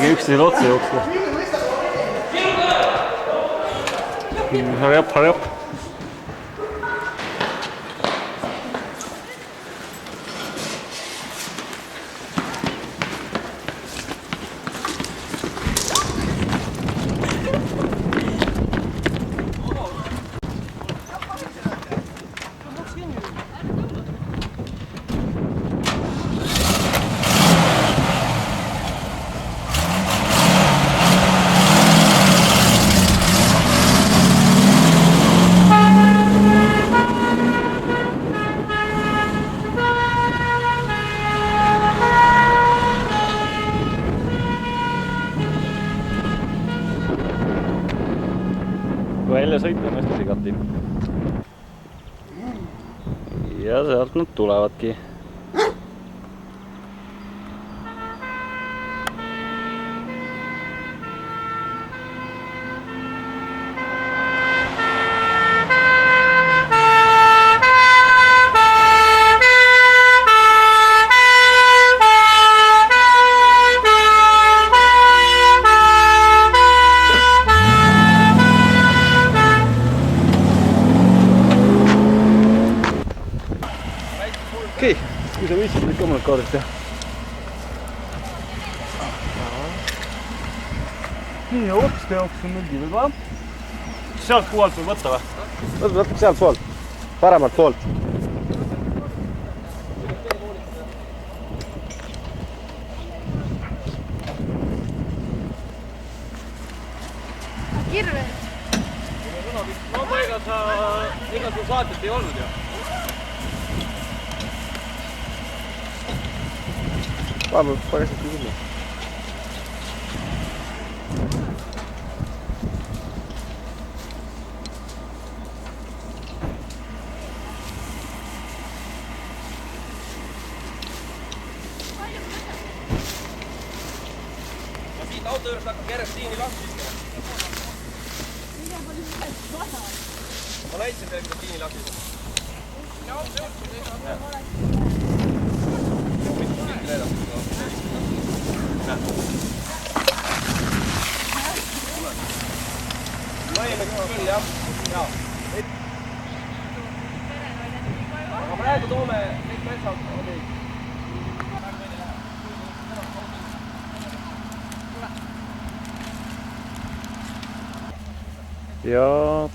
midagi üksteisele otsa jooksma. Hurry up, hurry up. Välja sõitu õnnestus igati. Ja sealt nad tulevadki. Okei, kui sa võitsid kõik omalt kaardid teha. Nii, otsuste jaoks on mülgi veel vaja. Sealt puhalt võib võtta või? Võtta sealt poolt, paremalt poolt. Kirve. No ma ega sul saadet ei olnud ju. Vahepeal pagasitki külla. Ma siit auto juurest hakkab järjest tiini lahti viskama. Ma näitasin teile, kuidas tiini lahti viskama. Küll jah. Aga praegu toome kõik metsad oli. Ja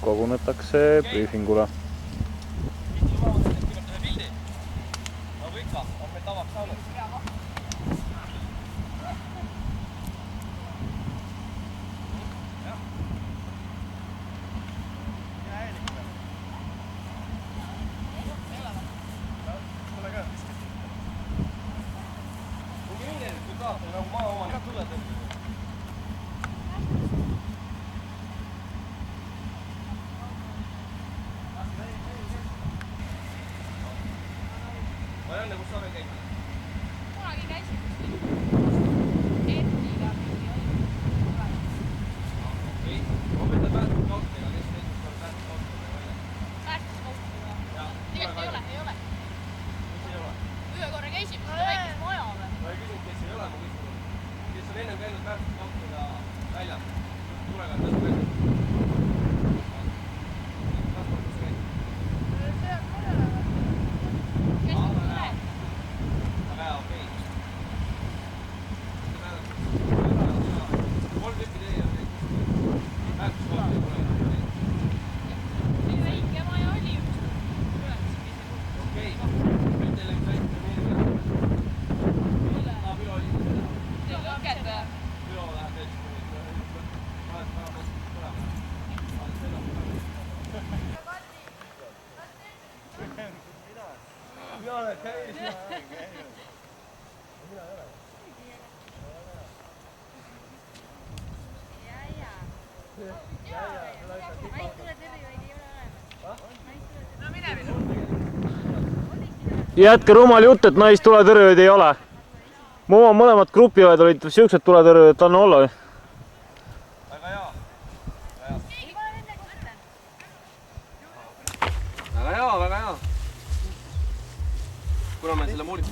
kogunetakse briefingule. Ma ei anna, kus sa veel käid? Kunagi käisin Erniga. Okei, ma võtan päästuskautidega, kes teisest on päästuskautidega välja? Päästuskautidega? Tegelikult ei ole. Mis ei ole? Ühe korra käisin, kui ta väikest maja või? Ma ei küsinud, kes ei ole, ma küsin, kes on ennem käinud päästuskautidega väljas? Tulega on tõesti välja. Jätke rumal jutt, et naistuletõrjujaid ei ole. Mu oma mõlemad grupiõed olid siuksed tuletõrjujad, et anna olla. Väga hea. Väga hea. Kuna me selle muulime?